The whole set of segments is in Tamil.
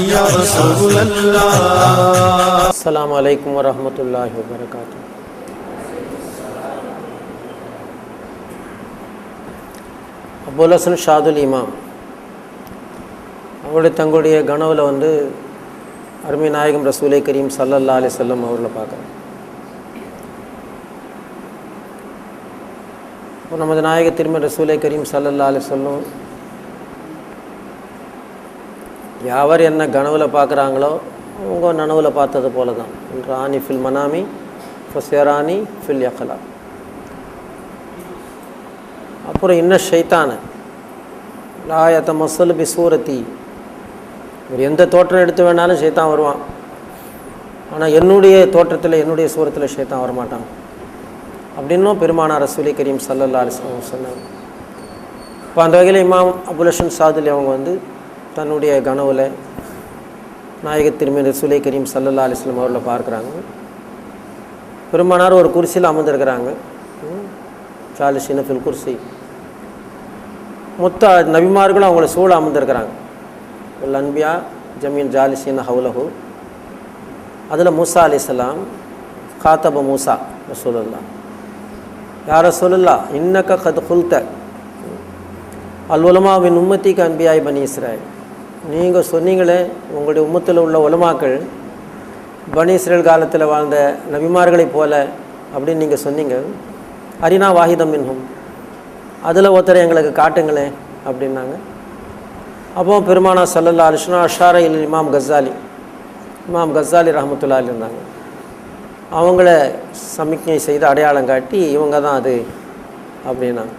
या रसूल अल्लाह। अस्सलामु अलैकुम वरहमतुल्लाहि वबरकातुहू। அபுல் ஹசன் ஷாதுல் இமாம் அவருடைய தங்களுடைய கனவுல அருமை நாயகம் ரசூலை கரீம் ஸல்லல்லாஹு அலைஹி வஸல்லம் அவர்களை பார்க்குறோம். இப்போ நமது நாயக திருமதி ரசூலை கரீம் ஸல்லல்லாஹு அலைஹி வஸல்லம் யாவர் என்ன கனவுல பார்க்குறாங்களோ அவங்க நனவுல பார்த்தது போல தான். ராணி ஃபில் மனாமி ஃபஸ்யரானி ஃபில் யக்லா. அப்புறம் இன்னும் ஷைத்தான லாயத்த மசல் பி சூரத்தி, ஒரு எந்த தோற்றம் எடுத்து வேணாலும் ஷைத்தான் வருவான், ஆனால் என்னுடைய தோற்றத்தில் என்னுடைய சூரத்தில் ஷைத்தான் வரமாட்டான் அப்படின்னும் பெருமானார் ரசூலை கரீம் ஸல்லல்லாஹு அலைஹி வஸல்லம் சொன்னாங்க. இப்போ அந்த வகையில் இமாம் அபுல் ஹசன் ஷாதுலி அவங்க தன்னுடைய கனவுல நாயக திருமதி ரசூலை கரீம் ஸல்லல்லாஹு அலைஹி வஸல்லம் அவர்களை பார்க்குறாங்க. பெருமானார் ஒரு குர்சியில் அமர்ந்திருக்கிறாங்க. ஜாலிஸீன ஃபில் குர்சி, மொத்த நபிமார்களும் அவங்கள சூழ அமர்ந்திருக்கிறாங்க. அன்பியா ஜமீன் ஜாலிஸீன ஹவுலஹு. அதில் மூசா அலைஹிஸ்ஸலாம் காத்தப மூசா ரசூலுல்லாஹ், யா ரசூலுல்லாஹ் இன்னக கத் குல்த அல் உலமா மின் உம்மத்திக்கு அன்பியாய் பனி இஸ்ராயில், நீங்கள் சொன்னீங்களே உங்களுடைய உம்மத்தில் உள்ள உலமாக்கள் பனி இஸ்ரேல் காலத்தில் வாழ்ந்த நபிமார்களைப் போல அப்படின்னு நீங்கள் சொன்னீங்க. அரினா வாஹிதம் மின்ஹும், அதில் ஒருத்தரை எங்களுக்கு காட்டுங்களேன் அப்படின்னாங்க. அப்போ பெருமானா ஸல்லல்லாஹு அலைஹி வஸல்லம் அஷார இல் இமாம் கஸ்ஸாலி ரஹ்மத்துல்லாஹி இருந்தாங்க. அவங்கள சமிக்ஞை செய்து அடையாளம் காட்டி இவங்க தான் அது அப்படின்னாங்க.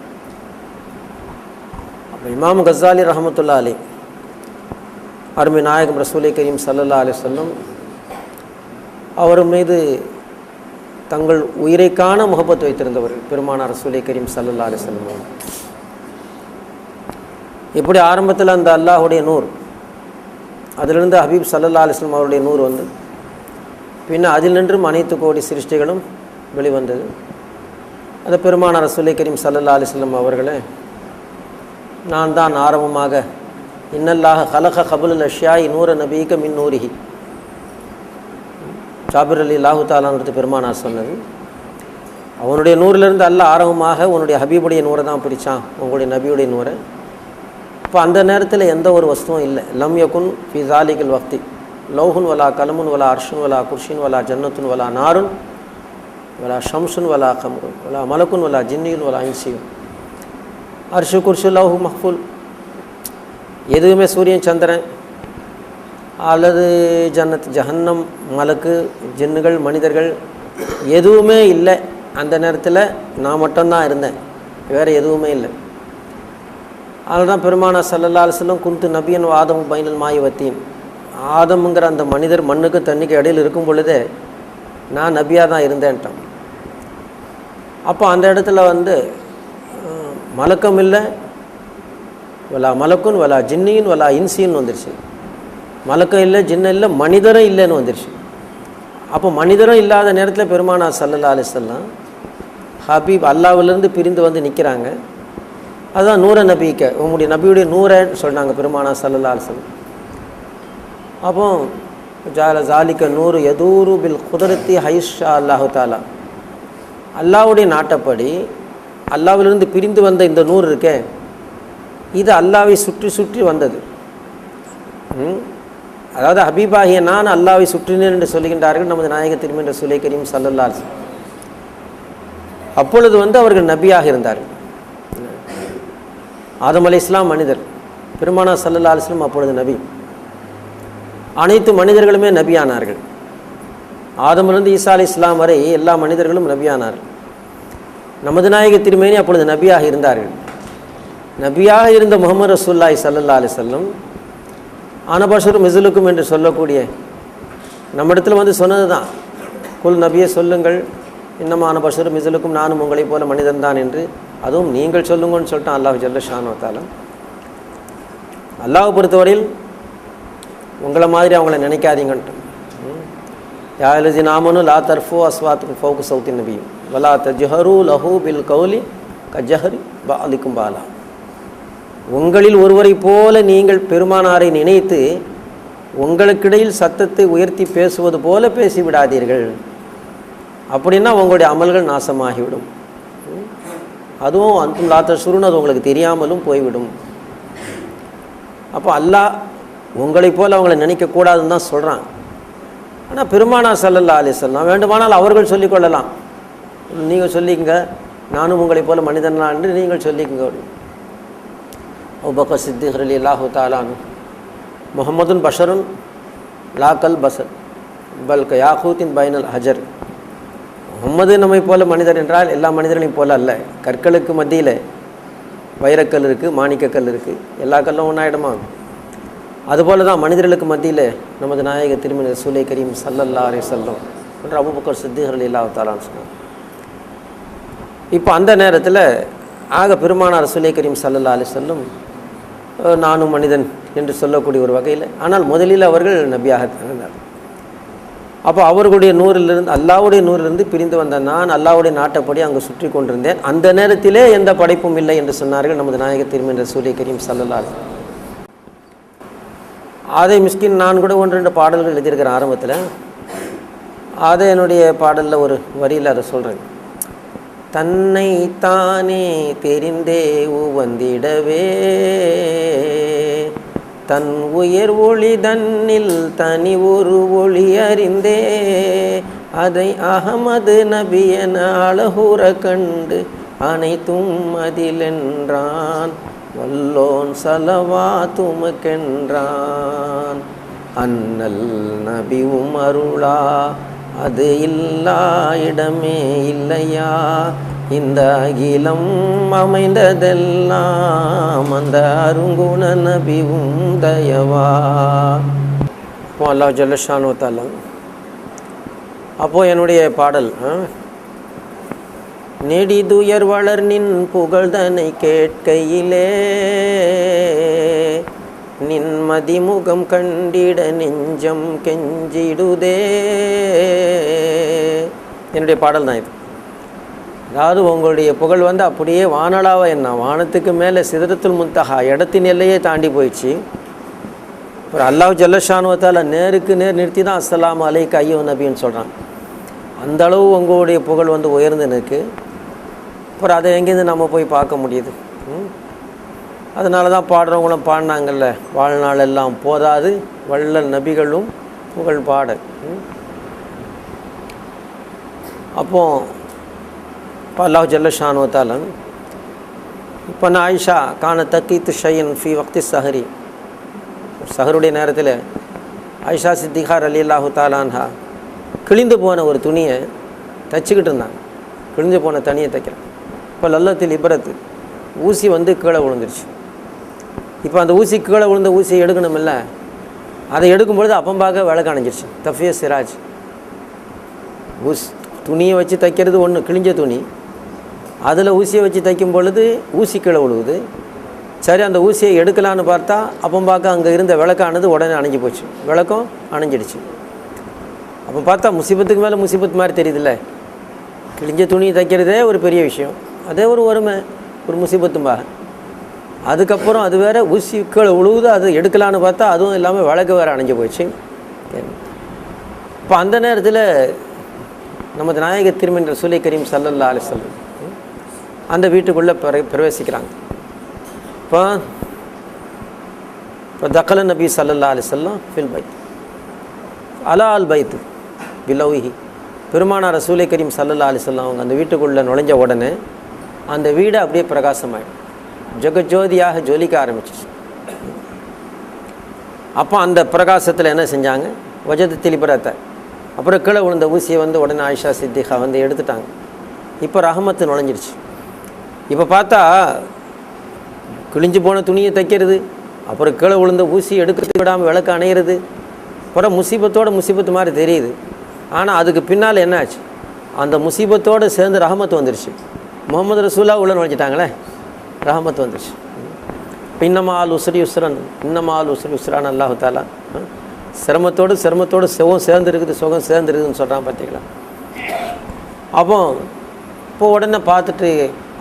அப்போ இமாம் கஸ்ஸாலி ரஹ்மத்துல்லாஹி அலைஹி அருமை நாயகம் ரசூலை கரீம் ஸல்லல்லாஹு அலைஹி வஸல்லம் அவர் மீது தங்கள் உயிரைக்கான முகப்பத் வைத்திருந்தவர் பெருமானார் ரசூலை கரீம் ஸல்லல்லாஹு அலைஹி வஸல்லம். இப்படி ஆரம்பத்தில் அந்த அல்லாஹுடைய நூர், அதிலிருந்து ஹபீப் ஸல்லல்லாஹு அலைஹி வஸல்லம் அவருடைய நூர் பின்ன அதில் நின்றும் அனைத்து கோடி சிருஷ்டிகளும் வெளிவந்தது. அந்த பெருமானார் ரசூலை கரீம் ஸல்லல்லாஹு அலைஹி வஸல்லம் அவர்களை நான் தான் ஆரம்பமாக இன்னல்லாஹ ஹலக கபுல் அஷ்யாய் நூர நபீக மின் நூரிஹி, ஜாபிர் அலி அல்லாஹு தாலான்னு பெருமானார் சொன்னது. அவனுடைய நூறிலிருந்து அல்லாஹ் ஆரம்பமாக உன்னுடைய ஹபீபுடைய நூரை தான் பிரித்தான், உங்களுடைய நபியுடைய நூரை. இப்போ அந்த நேரத்தில் எந்த ஒரு வஸ்துவும் இல்லை. லம் யகுன் ஃபி ஸாலிகல் வக்தி லௌஹுன் வலா கலமுன் வலா அர்ஷுன் வலா குர்ஷின் வலா ஜன்னத்துன் வலா நாருன் வலா ஷம்சுன் வலா கம்ருன் வலா மலக்குன் வலா ஜின்னியுன் வலா இன்சியுன். அர்ஷு குர்ஷு லௌஹு மஹ்ஃபூல், எதுவுமே சூரியன் சந்திரன் அல்லது ஜன்னத் ஜஹன்னம் மலக்கு ஜின்னுகள் மனிதர்கள் எதுவுமே இல்லை. அந்த நேரத்தில் நான் மட்டும்தான் இருந்தேன், வேறு எதுவுமே இல்லை. அதனால தான் பெருமானா ஸல்லல்லாஹு அலைஹி வஸல்லம் குந்து நபியன் ஆதம் பைனல் மாய் வத்தீன், ஆதம்ங்கிற அந்த மனிதர் மண்ணுக்கு தண்ணிக்கு இடையில் இருக்கும் பொழுதே நான் நபியாக தான் இருந்தேன்ட்டான். அப்போ அந்த இடத்துல மலக்கம் இல்லை, வலா மலக்குன் வலா ஜின்னின் வலா இன்சின்னு வந்துருச்சு. மலக்கம் இல்லை, ஜின்ன இல்லை, மனிதரும் இல்லைன்னு வந்துருச்சு. அப்போ மனிதரும் இல்லாத நேரத்தில் பெருமானா ஸல்லல்லாஹு அலைஹி வஸல்லம் ஹபீப் அல்லாஹ்விலிருந்து பிரிந்து நிற்கிறாங்க. அதுதான் நூற நபிக்க, உங்களுடைய நபியுடைய நூறன்னு சொன்னாங்க பெருமானா ஸல்லல்லாஹு அலைஹி வஸல்லம். அப்போ ஜாலிக்க நூறு யதூரு பில் குதரத்தி ஹைஷா அல்லாஹு தாலா, அல்லாஹ்வுடைய நாட்டப்படி அல்லாஹ்விலிருந்து பிரிந்து வந்த இந்த நூறு இருக்கே, இது அல்லாஹ்வை சுற்றி சுற்றி வந்தது. அதாவது ஹபீபாகிய நான் அல்லாஹ்வை சுற்றினேன் என்று சொல்லுகின்றார்கள் நமது நாயக திருமதி ரசூலை கரீம் ஸல்லல்லாஹு அலைஹி வஸல்லம். அப்பொழுது அவர்கள் நபியாக இருந்தார்கள். ஆதம் அலைஹிஸ்ஸலாம் மனிதர், பெருமானா ஸல்லல்லாஹு அலைஹி வஸல்லம் அப்பொழுது நபி. அனைத்து மனிதர்களுமே நபியானார்கள். ஆதமிலிருந்து ஈசா அலைஹிஸ்ஸலாம் வரை எல்லா மனிதர்களும் நபியானார்கள். நமது நாயக திருமேனி அப்பொழுது நபியாக இருந்தார்கள். நபியாக இருந்த முஹம்மது ரசூலுல்லாஹி ஸல்லல்லாஹு அலைஹி வஸல்லம் அனபஷர் மிஸ்லுக்கும் என்று சொல்லக்கூடிய நம்மிடத்தில் சொன்னது தான், குல் நபியை சொல்லுங்கள், இன்னமா அனபஷர் மிஸ்லுக்கும், நானும் உங்களைப் போல மனிதன் தான் என்று. அதுவும் நீங்கள் சொல்லுங்கன்னு சொல்லிட்டான் அல்லாஹ் ஜல்ல ஷானு வதஆலா. அல்லாஹ் பொறுத்தவரையில் உங்களை மாதிரி அவங்கள நினைக்காதீங்கன்ட்டு. யா அல்லதீன ஆமனு லா தர்ஃபு அஸ்வாத்துக்கும் ஃபௌக சௌத்தி நபி வலா தஜ்ஹரு லஹு பில் கௌலி கஜஹரி பாலிக்கும் பாலா. உங்களில் ஒருவரை போல நீங்கள் பெருமானாரை நினைத்து உங்களுக்கிடையில் சத்தத்தை உயர்த்தி பேசுவது போல பேசிவிடாதீர்கள், அப்படின்னா உங்களுடைய அமல்கள் நாசமாகிவிடும். அதுவும் அந்தும் லாத்த சுருன்னு அது உங்களுக்கு தெரியாமலும் போய்விடும். அப்போ அல்லாஹ் உங்களைப் போல் அவங்கள நினைக்கக்கூடாதுன்னு தான் சொல்கிறான். ஆனால் பெருமானா ஸல்லல்லாஹு அலைஹி வஸல்லம் வேண்டுமானால் அவர்கள் சொல்லிக்கொள்ளலாம், நீங்கள் சொல்லிக்கங்க, நானும் உங்களைப் போல மனிதன்லாம் என்று நீங்கள் சொல்லிக்கங்க. அபூபக்கர் சித்திக் ரலியல்லாஹு தஆலா அன்ஹு முஹம்மதுன் பஷருன் லாக்கல் பசர் பல்க யாகூத்தின் பைனல் ஹஜர். முகம்மது நம்மை போல மனிதர் என்றால் எல்லா மனிதர்களையும் போல அல்ல. கற்களுக்கு மத்தியில் வைரக்கல் இருக்குது, மாணிக்கக்கல் இருக்குது, எல்லா கல்லும் ஒன்றாயிடுமா? அதுபோல தான் மனிதர்களுக்கு மத்தியில் நமது நாயக திருமணி ரசூலை கரீம் ஸல்லல்லாஹு அலைஹி வஸல்லம் என்று அபூபக்கர் சித்திக் ரலியல்லாஹு தஆலா சொன்னார். இப்போ அந்த நேரத்தில் பெருமானார் ரசூலை கரீம் ஸல்லல்லாஹு அலைஹி வஸல்லம் நானும் மனிதன் என்று சொல்லக்கூடிய ஒரு வகையில், ஆனால் முதலில் அவர்கள் நபியாக இருந்தார். அப்போ அவர்களுடைய நூறிலிருந்து அல்லாஹ்வுடைய நூறிலிருந்து பிரிந்து வந்த நான் அல்லாஹ்வுடைய நாட்டப்படி அங்கு சுற்றி கொண்டிருந்தேன். அந்த நேரத்திலே எந்த படைப்பும் இல்லை என்று சொன்னார்கள் நமது நாயக திருமணி ரசூலை கரீம் ஸல்லல்லாஹு அலைஹி வஸல்லம். அதை மிஸ்கின் நான் கூட 1-2 பாடல்கள் எழுதியிருக்கிறேன் ஆரம்பத்தில். அதை என்னுடைய பாடலில் ஒரு வரியில் அதை சொல்கிறேன். தன்னை தானே தெரிந்தே உவந்திடவே தன் உயர் ஒளி தன்னில் தனி ஒரு ஒளி அறிந்தே அதை அகமது நபியன அழகுற கண்டு அனைத்தும் அதிலென்றான் வல்லோன் சலவா துமக்கென்றான். அண்ணல் நபி உமருளா அது இல்லா இடமே இல்லையா, இந்த அகிலம் அமைந்ததெல்லாம் அந்த அருங்குண நபிவும் தயவா. அல்லாஹ் ஜல்ல ஷானு தஆலா. அப்போது என்னுடைய பாடல் நெடிதுயர் வளர் நின் புகழ்தனை கேட்கையிலே நின்மதி முகம் கண்டிட நெஞ்சம் கெஞ்சிடுதே. என்னுடைய பாடல் தான் இது. அதாவது உங்களுடைய புகழ் அப்படியே வானளாவ என்ன வானத்துக்கு மேலே சிதறத்துல் முன்தஹா இடத்தின் எல்லையே தாண்டி போயிடுச்சு. அப்புறம் அல்லாஹ் ஜல்லஷானு தஆலா நேருக்கு நேர் நிறுத்தி தான் அஸ்ஸலாமு அலைக்க ஐயோ நபின்னு சொல்கிறான். அந்த அளவு உங்களுடைய புகழ் உயர்ந்து நிற்கு. அப்புறம் அதை எங்கேருந்து நம்ம போய் பார்க்க முடியுது? அதனால தான் பாடுறவங்களும் பாடினாங்கல்ல, வாழ்நாள் எல்லாம் போதாது வள்ளல் நபிகளும் புகழ் பாட. அப்போ அல்லாஹ் ஜல்ல ஷானு தஆலா இப்போ நான் ஆயிஷா கான தக்கீத்து ஷையன் ஃபி வக்தி சஹரி, சஹருடைய நேரத்தில் ஆயிஷா சித்திகா ரலியல்லாஹு தஆலா அன்ஹா கிழிந்து போன ஒரு துணியை தைச்சிக்கிட்டு இருந்தாங்க. கிழிஞ்சு போன தனியை தைக்கிறேன். இப்போ லல்லத்தில் இபரத்து ஊசி கீழே விழுந்துருச்சு. இப்போ அந்த ஊசி கீழே விழுந்த ஊசியை எடுக்கணுமில்ல, அதை எடுக்கும்பொழுது அப்பம்பாக விளக்கு அணைஞ்சிருச்சு. தஃபிய சிராஜ் துணியை வச்சு தைக்கிறது ஒன்று, கிழிஞ்ச துணி, அதில் ஊசியை வச்சு தைக்கும் பொழுது ஊசி கீழே விழுவுது. சரி, அந்த ஊசியை எடுக்கலான்னு பார்த்தா அப்பம்பாக்க அங்கே இருந்த விளக்கானது உடனே அணைஞ்சி போச்சு, விளக்கம் அணைஞ்சிடுச்சு. அப்போ பார்த்தா முசீபத்துக்கு மேலே முசீபத்து மாதிரி தெரியுதுல்ல. கிழிஞ்ச துணியை தைக்கிறதே ஒரு பெரிய விஷயம், அதே ஒரு வறுமை, ஒரு முசீபத்தும்பாக. அதுக்கப்புறம் அது வேறு ஊசி கீழே விழுவுது, அது எடுக்கலான்னு பார்த்தா அதுவும் இல்லாமல் விளக்கு வேறு அணைஞ்சு போச்சு. இப்போ அந்த நேரத்தில் நமது நாயக திருமணி ரசூலை கரீம் ஸல்லல்லாஹு அலைஹி வஸல்லம் அந்த வீட்டுக்குள்ளே பிரவேசிக்கிறாங்க. இப்போ தக்கல நபி ஸல்லல்லாஹு அலைஹி வஸல்லம் ஃபில் பைத் அலா அல் பைத் பிலௌஹி. பெருமானார் ரசூலை கரீம் ஸல்லல்லாஹு அலைஹி வஸல்லம் அவங்க அந்த வீட்டுக்குள்ளே நுழைஞ்ச உடனே அந்த வீடு அப்படியே பிரகாசமாயிடும், ஜெகஜோதியாக ஜொலிக்க ஆரம்பிச்சிச்சு. அப்போ அந்த பிரகாசத்தில் என்ன செஞ்சாங்க, வஜது திலிபரத்தை, அப்புறம் கீழே விழுந்த ஊசியை உடனே ஆயிஷா சித்திகா எடுத்துட்டாங்க. இப்போ ரஹமத்து நுழைஞ்சிருச்சு. இப்போ பார்த்தா கிழிஞ்சு போன துணியை தைக்கிறது, அப்புறம் கீழே விழுந்த ஊசி எடுக்கிறதுக்கு விடாமல் விளக்கு அணையிறது, அப்புறம் முசீபத்து மாதிரி தெரியுது. ஆனால் அதுக்கு பின்னால் என்ன ஆச்சு, அந்த முசீபத்தோடு சேர்ந்து ரஹமத்து வந்துருச்சு. முகமது ரசூலா உள்ள நுழைஞ்சிட்டாங்களே, ரஹமத்து வந்துருச்சு. இன்னமா ஆல் உஸ்ரி உஸ்ரன், இன்னமா ஆல் உஸ்ரி உஸ்ரான் அல்லாஹு தாலா சிரமத்தோடு சுகம் சேர்ந்துருக்குதுன்னு சொல்கிறான் பார்த்தீங்களா. அப்போ உடனே பார்த்துட்டு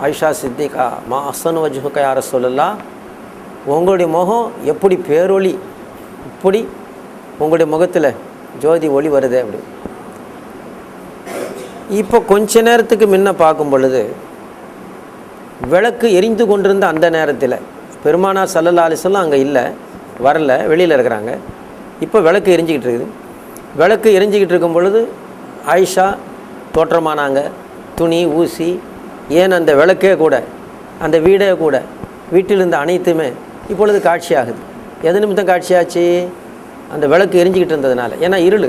ஆயிஷா சித்திகா மா அசனு வஜ்ஹுக யா ரசூலல்லாஹ், உங்களுடைய முகம் எப்படி பேரொளி, இப்படி உங்களுடைய முகத்தில் ஜோதி ஒளி வருது அப்படி. இப்போ கொஞ்ச நேரத்துக்கு முன்ன பார்க்கும் பொழுது விளக்கு எரிந்து கொண்டிருந்த அந்த நேரத்தில் பெருமானார் ஸல்லல்லாஹு அலைஹி வஸல்லம் அங்கே இல்லை, வரல, வெளியில் இருக்கிறாங்க. இப்போ விளக்கு எரிஞ்சிக்கிட்டு இருக்குது. விளக்கு எரிஞ்சிக்கிட்டு இருக்கும் பொழுது ஆயிஷா தோற்றமானாங்க. துணி, ஊசி, ஏன் அந்த விளக்கே கூட, அந்த வீடே கூட, வீட்டில் இருந்த அனைத்துமே இப்பொழுது காட்சியாகுது. எது நிமித்தம் காட்சியாச்சு? அந்த விளக்கு எரிஞ்சிக்கிட்டு இருந்ததுனால. ஏன்னா இருள்,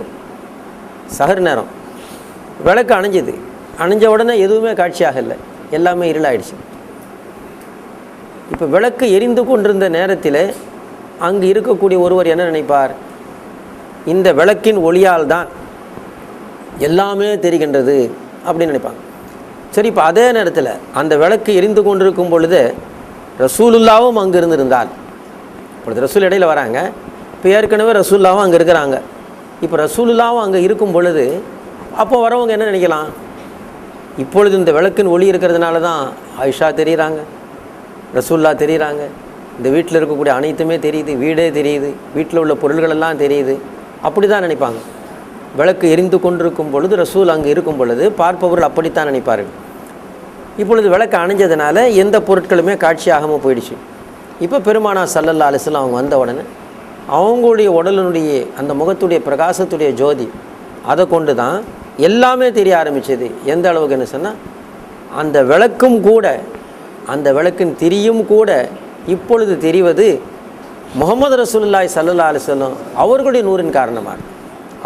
சஹர் நேரம், விளக்கு அணைஞ்சிது. அணைஞ்ச உடனே எதுவுமே காட்சியாகலை, எல்லாமே இருளாயிடுச்சு. இப்போ விளக்கு எரிந்து கொண்டிருந்த நேரத்தில் அங்கு இருக்கக்கூடிய ஒருவர் என்ன நினைப்பார்? இந்த விளக்கின் ஒளியால் தான் எல்லாமே தெரிகின்றது அப்படின்னு நினைப்பாங்க. சரி, இப்போ அதே நேரத்தில் அந்த விளக்கு எரிந்து கொண்டிருக்கும் பொழுது ரசூலுல்லாவும் அங்கே இருந்திருந்தால், இப்பொழுது ரசூல் இடையில் வராங்க, இப்போ ஏற்கனவே ரசூலுல்லாவும் அங்கே இருக்கிறாங்க. இப்போ ரசூலுல்லாவும் அங்கே இருக்கும் பொழுது அப்போ வரவங்க என்ன நினைக்கலாம்? இப்பொழுது இந்த விளக்கின் ஒளி இருக்கிறதுனால தான் ஆயிஷா தெரியுறாங்க, ரசூல்லா தெரியுறாங்க, இந்த வீட்டில் இருக்கக்கூடிய அனைத்துமே தெரியுது, வீடே தெரியுது, வீட்டில் உள்ள பொருள்களெல்லாம் தெரியுது, அப்படி தான் நினைப்பாங்க. விளக்கு எரிந்து கொண்டிருக்கும் பொழுது ரசூல் அங்கே இருக்கும் பொழுது பார்ப்பவர்கள் அப்படித்தான் நினைப்பார்கள். இப்பொழுது விளக்கு அணைஞ்சதுனால எந்த பொருட்களுமே காட்சியாகாமல் போயிடுச்சு. இப்போ பெருமானார் ஸல்லல்லாஹு அலைஹி வஸல்லம் அவங்க வந்த உடனே அவங்களுடைய உடலினுடைய அந்த முகத்துடைய பிரகாசத்துடைய ஜோதி, அதை கொண்டு தான் எல்லாமே தெரிய ஆரம்பிச்சது. எந்த அளவுக்குன்னு சொன்னால், அந்த விளக்கும் கூட, அந்த விளக்கின் திரியும் கூட இப்பொழுது தெரிவது முஹம்மது ரசூலுல்லாஹி ஸல்லல்லாஹு அலைஹி வஸல்லம் அவர்களுடைய நூறின் காரணமாக,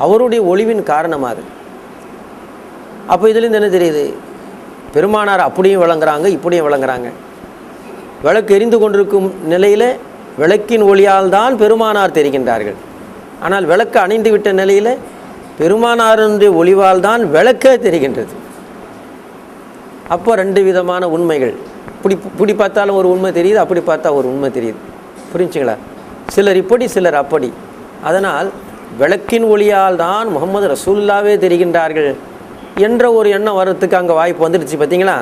அவருடைய ஒளிவின் காரணமாக. அப்போ இதுலேருந்து என்ன தெரியுது? பெருமானார் அப்படியும் விளங்குறாங்க, இப்படியும் விளங்குறாங்க. விளக்கு எரிந்து கொண்டிருக்கும் நிலையில் விளக்கின் ஒளியால் தான் பெருமானார் தெரிகின்றார்கள். ஆனால் விளக்கு அணைந்து விட்ட நிலையில் பெருமானாருடைய ஒளிவால் தான் விளக்கே தெரிகின்றது. அப்போ ரெண்டு விதமான உண்மைகள். இப்படி பார்த்தாலும் ஒரு உண்மை தெரியுது, அப்படி பார்த்தா ஒரு உண்மை தெரியுது. புரிஞ்சுங்களா? சிலர் இப்படி, சிலர் அப்படி. அதனால் விளக்கின் ஒளியால் தான் முஹம்மது ரசூலுல்லாவே தெரிகின்றார்கள் என்ற ஒரு எண்ணம் வர்றதுக்கு அங்கே வாய்ப்பு வந்துடுச்சு. பார்த்தீங்களா?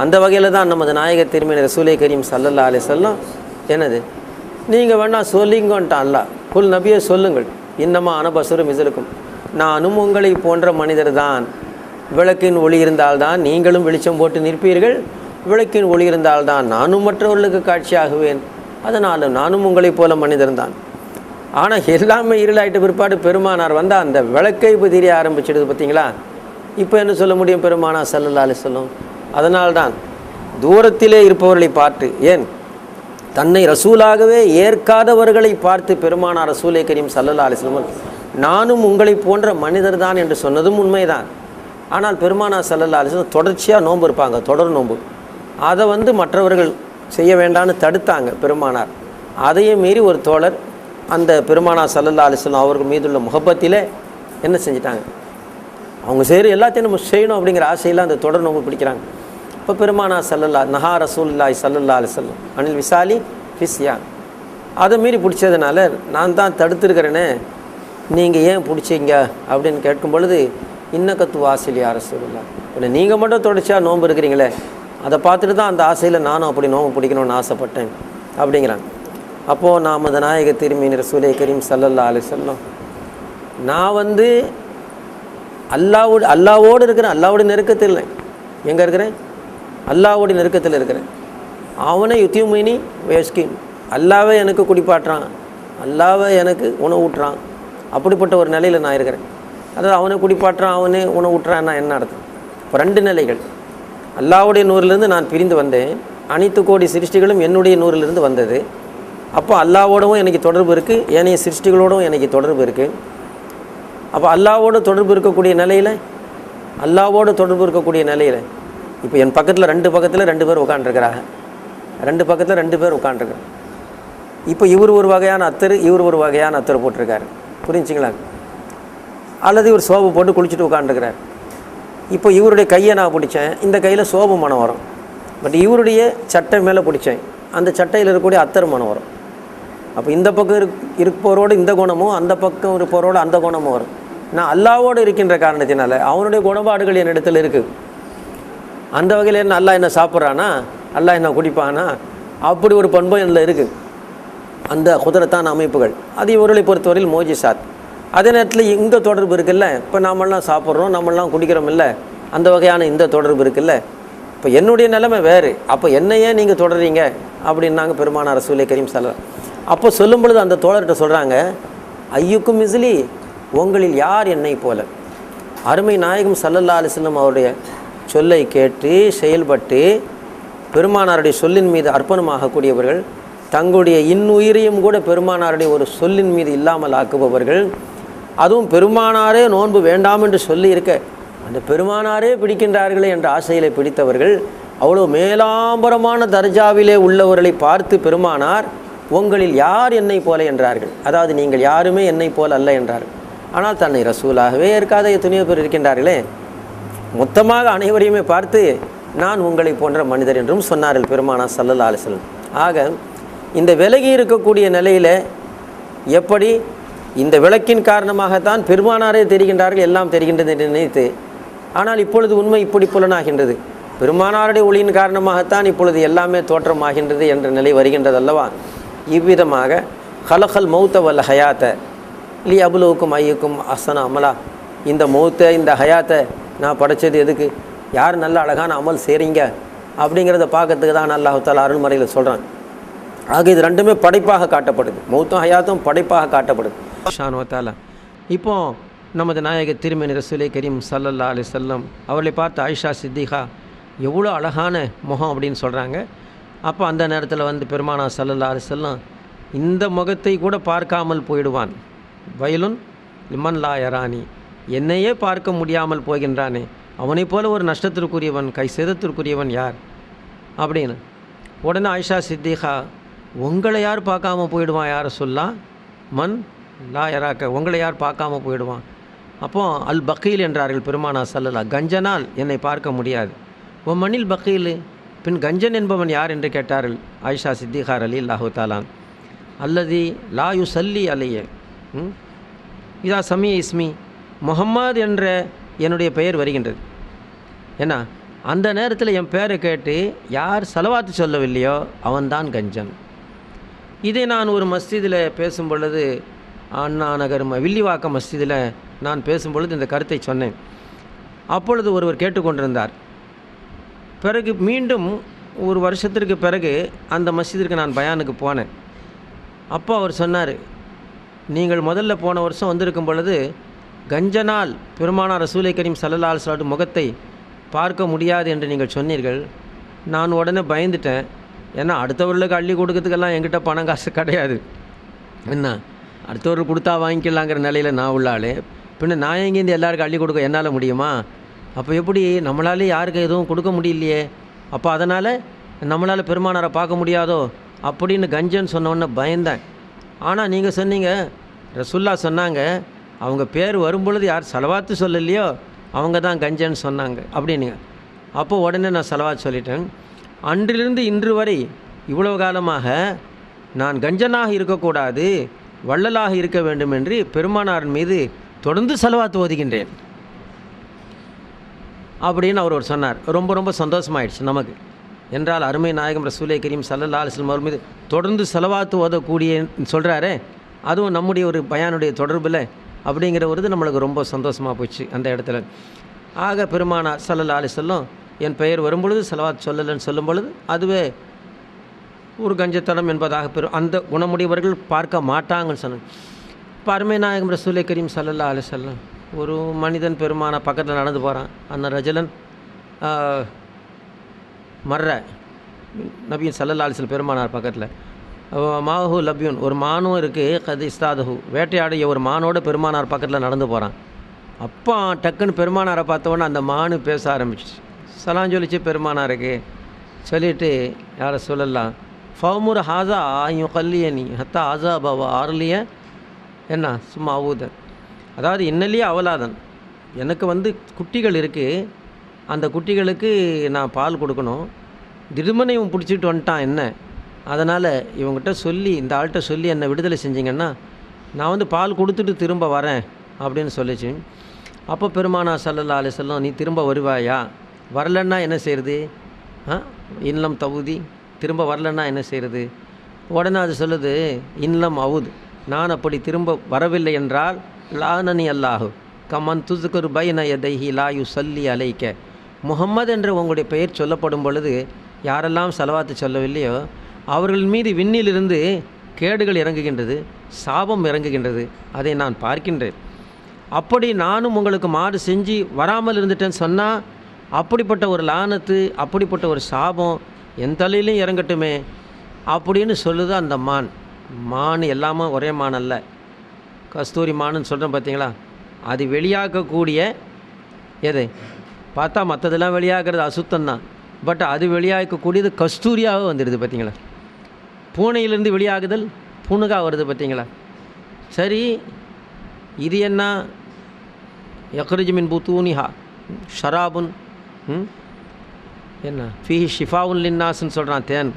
அந்த வகையில் தான் நமது நாயகர் திருமணி ரசூலே கரீம் ஸல்லல்லாஹு அலைஹி வஸல்லம் என்னது, நீங்கள் வேணா சொல்லிங்கன்ட்டான் அல்ல, குல் நபியை சொல்லுங்கள், இன்னமா அனபசுரு மிசலுக்கும், நானும் உங்களை போன்ற மனிதர் தான். விளக்கின் ஒளி இருந்தால்தான் நீங்களும் வெளிச்சம் போட்டு நிற்பீர்கள், விளக்கின் ஒளி இருந்தால்தான் நானும் மற்றவர்களுக்கு காட்சியாகுவேன், அதனால் நானும் உங்களை போல மனிதர் தான். ஆனால் எல்லாமே இருளாயிட்ட பிற்பாடு பெருமானார் வந்தால் அந்த விளக்கை இப்போ தெரிய ஆரம்பிச்சிடுது. பார்த்தீங்களா? இப்போ என்ன சொல்ல முடியும்? பெருமானார் ஸல்லல்லாஹு அலைஹி வஸல்லம். அதனால்தான் தூரத்திலே இருப்பவர்களை பார்த்து, ஏன் தன்னை ரசூலாகவே ஏற்காதவர்களை பார்த்து பெருமானார் ரசூலே கரீம் ஸல்லல்லாஹு அலைஹி வஸல்லம் நானும் உங்களை போன்ற மனிதர் தான் என்று சொன்னதும் உண்மைதான். ஆனால் பெருமானார் ஸல்லல்லாஹு அலைஹி வஸல்லம் தொடர்ச்சியாக நோன்பு இருப்பாங்க, தொடர் நோன்பு. அதை மற்றவர்கள் செய்ய வேண்டான்னு தடுத்தாங்க பெருமானார். அதையும் மீறி ஒரு தோழர் அந்த பெருமானார் ஸல்லல்லாஹு அலைஹி வஸல்லம் அவர்கள் மீதுள்ள முகப்பத்திலே என்ன செஞ்சிட்டாங்க? அவங்க செய்கிற எல்லாத்தையும் நம்ம செய்யணும் அப்படிங்கிற ஆசையில் அந்த தொடர் நோன்பு பிடிக்கிறாங்க. இப்போ பெருமானார் நஹா ரசூலுல்லாஹி ஸல்லல்லாஹு அலைஹி வஸல்லம் அனில் விசாலி ஃபிஸ்யான், அதை மீறி பிடிச்சதுனால நான் தான் தடுத்துருக்கிறேனே, நீங்கள் ஏன் பிடிச்சிங்க அப்படின்னு கேட்கும் பொழுது, இன்னக்கத்து வாசிலி யா ரசூலுல்லாஹ், இல்லை நீங்கள் மட்டும் தொடர்ச்சியாக நோன்பு இருக்கிறீங்களே, அதை பார்த்துட்டு தான் அந்த ஆசையில் நானும் அப்படி நோன்பு பிடிக்கணும்னு ஆசைப்பட்டேன் அப்படிங்கிறாங்க. அப்போது நமது நாயகர் திருமீன் ரசூலே கரீம் ஸல்லல்லாஹு அலைஹி வஸல்லம், நான் அல்லாவோடு இருக்கிறேன், அல்லாவோட நெருக்கத்தில் இல்லை. எங்கே இருக்கிறேன்? அல்லாவோட நெருக்கத்தில் இருக்கிறேன். அவனை யுத்தியுமினி வேஸ்கின், அல்லாவே எனக்கு குடிப்பாட்டுறான், அல்லாவே எனக்கு உணவு ஊட்டுறான், அப்படிப்பட்ட ஒரு நிலையில் நான் இருக்கிறேன். அதாவது அவனை குடிப்பாட்டுறான், அவனே உணவு ஊட்டுறான்னா என்ன அர்த்தம்? இப்போ ரெண்டு நிலைகள். அல்லாவுடைய நூறிலிருந்து நான் பிரிந்து வந்தேன், அனைத்து கோடி சிருஷ்டிகளும் என்னுடைய நூறிலிருந்து வந்தது. அப்போ அல்லாவோடவும் எனக்கு தொடர்பு இருக்குது, ஏனைய சிருஷ்டிகளோடவும் எனக்கு தொடர்பு இருக்குது. அப்போ அல்லாவோடு தொடர்பு இருக்கக்கூடிய நிலையில், அல்லாவோடு தொடர்பு இருக்கக்கூடிய நிலையில் இப்போ என் பக்கத்தில் ரெண்டு பேர் உட்காண்ட்ருக்கிறாங்க, ரெண்டு பக்கத்தில் 2 பேர் உட்காண்ட்ருக்காங்க. இப்போ இவர் ஒரு வகையான அத்தர், இவர் ஒரு வகையான அத்தர் போட்டிருக்காரு. புரிஞ்சுங்களா? அல்லது இவர் சோப்பு போட்டு குளிச்சுட்டு உட்காண்ட்ருக்கிறார். இப்போ இவருடைய கையை நான் பிடிச்சேன், இந்த கையில் சோப்பு மனம் வரும். பட் இவருடைய சட்டை மேலே பிடிச்சேன், அந்த சட்டையில் இருக்கக்கூடிய அத்தர் மனம் வரும். அப்போ இந்த பக்கம் இருப்பவரோடு இந்த குணமும், அந்த பக்கம் இருப்பவரோடு அந்த குணமும் வரும். நான் அல்லாவோடு இருக்கின்ற காரணத்தினால அவனுடைய குணப்பாடுகள் என் இடத்துல இருக்குது. அந்த வகையில் என்ன அல்லா என்ன சாப்பிட்றானா, அல்லா என்ன குடிப்பானா, அப்படி ஒரு பண்பும் என்னில் இருக்குது. அந்த குதிரத்தான அமைப்புகள் அது இவர்களை பொறுத்தவரையில் மோஜிசாத். அதே நேரத்தில் இந்த தொடர்பு இருக்குல்ல, இப்போ நாமெல்லாம் சாப்பிட்றோம், நம்மளாம் குடிக்கிறோம் இல்லை, அந்த வகையான இந்த தொடர்பு இருக்குல்ல. இப்போ என்னுடைய நிலைமை வேறு, அப்போ என்னையே நீங்கள் தொடர்றீங்க அப்படின்னாங்க பெருமானார் ரசூலே கரீம் ஸல்லல்லாஹு. அப்போ சொல்லும் பொழுது அந்த தோழர்கிட்ட சொல்கிறாங்க, ஐயுக்கும் மிஸ்லி, உங்களில் யார் என்னை போல. அருமை நாயகம் ஸல்லல்லாஹு அலைஹி வஸல்லம் அவருடைய சொல்லை கேட்டு செயல்பட்டு பெருமானாருடைய சொல்லின் மீது அர்ப்பணமாகக்கூடியவர்கள், தங்களுடைய இன்னுயிரையும் கூட பெருமானாருடைய ஒரு சொல்லின் மீது இல்லாமல் ஆக்குபவர்கள், அதுவும் பெருமானாரே நோன்பு வேண்டாம் என்று சொல்லி இருக்க அந்த பெருமானாரே பிடிக்கின்றார்களே என்ற ஆசையிலே பிடித்தவர்கள், அவ்வளோ மேலாம்பரமான தர்ஜாவிலே உள்ளவர்களை பார்த்து பெருமானார் உங்களில் யார் என்னை போல என்றார்கள். அதாவது நீங்கள் யாருமே என்னை போல அல்ல என்றார்கள். ஆனால் தன்னை ரசூலாகவே ஏற்காத எத்தனையோ பேர் இருக்கின்றார்களே. மொத்தமாக அனைவரையுமே பார்த்து நான் உங்களை போன்ற மனிதர் என்றும் சொன்னார்கள் பெருமானார் ஸல்லல்லாஹு அலைஹி வஸல்லம். ஆக இந்த விலகி இருக்கக்கூடிய நிலையில் எப்படி இந்த விளக்கின் காரணமாகத்தான் பெருமானாரே தெரிகின்றார்கள், எல்லாம் தெரிகின்றது என்று நினைத்து, ஆனால் இப்பொழுது உண்மை இப்படி புலனாகின்றது, பெருமானாருடைய ஒளியின் காரணமாகத்தான் இப்பொழுது எல்லாமே தோற்றமாகின்றது என்ற நிலை வருகின்றது அல்லவா. இவ்விதமாக ஹலஹல் மௌத்த வல் ஹயாத்த லி அபுலுக்கும் ஐயுக்கும் அசன அமலா, இந்த மௌத்தை இந்த ஹயாத்தை நான் படைச்சது எதுக்கு, யார் நல்ல அழகான அமல் செய்கிறீங்க அப்படிங்கிறத பார்க்கறதுக்கு தான் அல்லாஹ் தஆலா அருள்மறையில் சொல்கிறான். ஆக இது ரெண்டுமே படைப்பாக காட்டப்படுது, மௌத்தும் ஹயாத்தும் படைப்பாக காட்டப்படுது. ஷானு தஆலா இப்போ நமது நாயக திருமேனி ரசூலே கரீம் ஸல்லல்லாஹு அலைஹி வஸல்லம் அவர்களை பார்த்து ஆயிஷா சித்திகா எவ்வளோ அழகான முகம் அப்படின்னு சொல்கிறாங்க. அப்போ அந்த நேரத்தில் வந்து பெருமானார் ஸல்லல்லாஹு அலைஹி வஸல்லம் இந்த முகத்தை கூட பார்க்காமல் போயிடுவான், வயலுன் லிமன் லா யரானி, என்னையே பார்க்க முடியாமல் போகின்றானே, அவனை போல ஒரு நஷ்டத்திற்குரியவன், கை சேதத்திற்குரியவன் யார் அப்படின்னு. உடனே ஆயிஷா சித்திகா, உங்களை யார் பார்க்காம போயிடுவான் யார் சொல்லலாம், மன் லா யராக்க, உங்களை யார் பார்க்காம போயிடுவான். அப்போ அல் பக்கீல் என்றார்கள் பெருமானார் ஸல்லல்லாஹு, கஞ்சனால் என்னை பார்க்க முடியாது. ஓ மணில் பக்கீல், பின் கஞ்சன் என்பவன் யார் என்று கேட்டார்கள் ஆயிஷா சித்திகா ரலியல்லாஹு தஆலா. அல்லதி லா யுஸல்லி அலைய இதா சமிய இஸ்மி, முஹம்மது என்ற என்னுடைய பெயர் வருகின்றது, ஏன்னா அந்த நேரத்தில் என் பேரை கேட்டு யார் சலவாத்து சொல்லவில்லையோ அவன்தான் கஞ்சன். இதை நான் ஒரு மஸ்ஜிதில் பேசும் பொழுது, அண்ணா நகர் வில்லிவாக்கம் மஸ்ஜிதில் நான் பேசும்பொழுது இந்த கருத்தை சொன்னேன். அப்பொழுது ஒருவர் கேட்டுக்கொண்டிருந்தார். பிறகு மீண்டும் ஒரு வருஷத்திற்கு பிறகு அந்த மஸ்ஜிதிற்கு நான் பயானுக்கு போனேன். அப்போ அவர் சொன்னார், நீங்கள் முதல்ல போன வருஷம் வந்திருக்கும் பொழுது கஞ்சனால் பெருமானார் ரசூலை கரீம் ஸல்லல்லாஹு அலைஹி வஸல்லம் முகத்தை பார்க்க முடியாது என்று நீங்கள் சொன்னீர்கள். நான் உடனே பயந்துட்டேன், ஏன்னா அடுத்தவர்களுக்கு அள்ளி கொடுக்கறதுக்கெல்லாம் என்கிட்ட பணம் காசு கிடையாது, என்ன அடுத்தவர்கள் கொடுத்தா வாங்கிக்கலாங்கிற நிலையில் நான் உள்ளாலே, பின்ன நான் எங்கேருந்து எல்லாருக்கும் அள்ளி கொடுக்க என்னால் முடியுமா, அப்போ எப்படி நம்மளாலே யாருக்கு எதுவும் கொடுக்க முடியலையே, அப்போ அதனால் நம்மளால் பெருமானாரை பார்க்க முடியாதோ அப்படின்னு கஞ்சன்னு சொன்னோன்னே பயந்தேன். ஆனால் நீங்கள் சொன்னீங்க, ரசூல்லா சொன்னாங்க, அவங்க பேர் வரும்பொழுது யார் சலவாத்து சொல்லலையோ அவங்க தான் கஞ்சன்னு சொன்னாங்க அப்படின்னுங்க. அப்போது உடனே நான் சலவாத்து சொல்லிட்டேன். அன்றிலிருந்து இன்று வரை இவ்வளவு காலமாக நான் கஞ்சனாக இருக்கக்கூடாது, வள்ளலாக இருக்க வேண்டும் என்று பெருமானாரின் மீது தொடர்ந்து சலவாத்து ஓதுகின்றேன் அப்படின்னு அவர் சொன்னார். ரொம்ப ரொம்ப சந்தோஷமாயிடுச்சு நமக்கு. என்றால் அருமை நாயகம் ரசூலே கரீம் ஸல்லல்லாஹு அலைஹி வஸல்லம் அவர் மீது தொடர்ந்து சலவாத்து ஓதக்கூடிய சொல்கிறாரே, அதுவும் நம்முடைய ஒரு பயானுடைய தொடர்பில் அப்படிங்கிற ஒரு இது நம்மளுக்கு ரொம்ப சந்தோஷமாக போச்சு அந்த இடத்துல. ஆக பெருமானார் ஸல்லல்லாஹு அலைஹி வஸல்லம் என் பெயர் வரும்பொழுது சலவாத் சொல்லலைன்னு சொல்லும் பொழுது அதுவே ஒரு கஞ்சத்தனம் என்பதாக அந்த குணமுடையவர்கள் பார்க்க மாட்டாங்கன்னு சொன்னாங்க. இப்போ அருமை நாயகம் ரசூலே கரீம் ஸல்லல்லாஹு அலைஹி வஸல்லம் ஒரு மனிதன் பெருமான பக்கத்தில் நடந்து போகிறான். அந்த ரஜலன் மர்ற நபியின் ஸல்லல்லாஹு அலைஹி வஸல்லம் பெருமானார் பக்கத்தில் மாஹு லப்யூன், ஒரு மானும் இருக்குது, கது இஸ்தாதஹு, வேட்டையாடிய ஒரு மானோட பெருமானார் பக்கத்தில் நடந்து போகிறான். அப்போ டக்குன்னு பெருமானாரை பார்த்தவொன்னே அந்த மானு பேச ஆரம்பிச்சிச்சு. சலாம் சொல்லிச்சு பெருமானாருக்கு. சொல்லிவிட்டு யாரை சொல்லலாம், ஃபவுமுர் ஹாசா ஆயும் கல்லியனி ஹத்தா ஆசா பவா ஆர்லிய என்ன சும்மா அவுதன், அதாவது இன்னலியே அவலாதன், எனக்கு வந்து குட்டிகள் இருக்குது, அந்த குட்டிகளுக்கு நான் பால் கொடுக்கணும், திடுமனை இவன் பிடிச்சிட்டு வந்துட்டான் என்ன, அதனால் இவங்ககிட்ட சொல்லி இந்த ஆள்கிட்ட சொல்லி என்னை விடுதலை செஞ்சிங்கன்னா நான் வந்து பால் கொடுத்துட்டு திரும்ப வரேன் அப்படின்னு சொல்லிச்சு. அப்போ பெருமானார் ஸல்லல்லாஹு அலைஹி வஸல்லம், நீ திரும்ப வருவாயா, வரலன்னா என்ன செய்கிறது, இன்லம் தவுதி, திரும்ப வரலன்னா என்ன செய்கிறது. உடனே அது சொல்லுது, இன்லம் அவுது, நான் அப்படி திரும்ப வரவில்லை என்றால் லானனி அல்லாஹு கமன் துசுகர் பைன யதைஹி லா யுஸல்லி அலைக்க. முஹம்மது என்ற உங்களுடைய பெயர் சொல்லப்படும் பொழுது யாரெல்லாம் ஸலவாத்து சொல்லவில்லையோ அவர்கள் மீது விண்ணிலிருந்து கேடுகள் இறங்குகின்றது, சாபம் இறங்குகின்றது. அதை நான் பார்க்கின்றேன். அப்படி நானும் உங்களுக்கு மாறு செஞ்சு வராமல் இருந்துட்டேன்னு சொன்னால் அப்படிப்பட்ட ஒரு லானத்து, அப்படிப்பட்ட ஒரு சாபம் என் தலையிலையும் இறங்கட்டுமே அப்படின்னு சொல்லுது அந்த மான். மான் எல்லாமே ஒரே மான் அல்ல. கஸ்தூரி மானுன்னு சொல்கிறேன் பார்த்தீங்களா, அது வெளியாக்கக்கூடிய எது பார்த்தா மற்றதெல்லாம் வெளியாகிறது அசுத்தம்தான். பட் அது வெளியாக்கக்கூடியது கஸ்தூரியாக வந்துடுது பார்த்தீங்களா. பூனையிலிருந்து வெளியாகுதல் புணுகாக வருது பார்த்தீங்களா. சரி, இது என்ன? யக்ருஜு மின் புத்தூனிஹா ஷராபுன் என்ன ஃபீஹி ஷிஃபாவுன் லின்னாஸ்ன்னு சொல்கிறான் தேன்.